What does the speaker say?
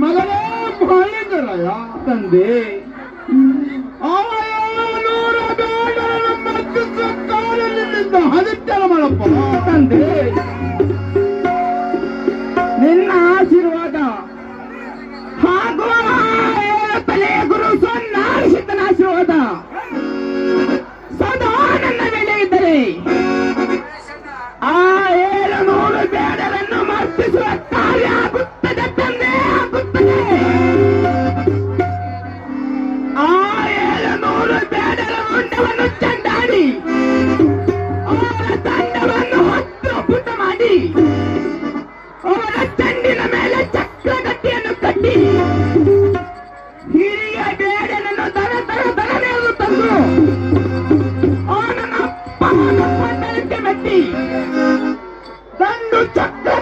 ಮಗನೇ ಮಹೇಂದ್ರಯ್ಯ ತಂದೆ ನೂರ ಬೇಡ ನಮ್ಮ ಕಾಲಲ್ಲಿಂದ ಹದಿತ್ಯನ ಮಾಡಪ್ಪ ತಂದೆ ನಿನ್ನ ಆಶೀರ್ವಾದ ಹಾಗೂ ತಲೆ ಗುರು ಸನ್ನಾರ್ಷಿತನ ಆಶೀರ್ವಾದ ಸದಾ ನನ್ನ ಮೇಲೆ ಇದ್ದರೆ ಆ 700 ಬೇಡರನ್ನು ಮರ್ತಿಸುವ ಕಾರ್ಯ ಆಗುತ್ತದೆ ತಂದೆ, ಆಗುತ್ತದೆ. ಆ 700 ಬೇಡರ ಮುಂಡವನ್ನು ಚೆಂಡಾಡಿ ಅವರ ತಂಡವನ್ನು ಹೊತ್ತು ಪುಟ ಮಾಡಿ ಅವರ ಚೆಂಡಿನ ಮೇಲೆ ಚಕ್ರಗಟ್ಟಿಯನ್ನು ಕಟ್ಟಿ ಹಿರಿಯ ಬೇಡನನ್ನು ದರನೆಯನ್ನು ತಂದು ಅವನನ್ನು ಪಟ್ಟಣಕ್ಕೆ ಮೆಟ್ಟಿ ದಂಡು ಚಕ್ರ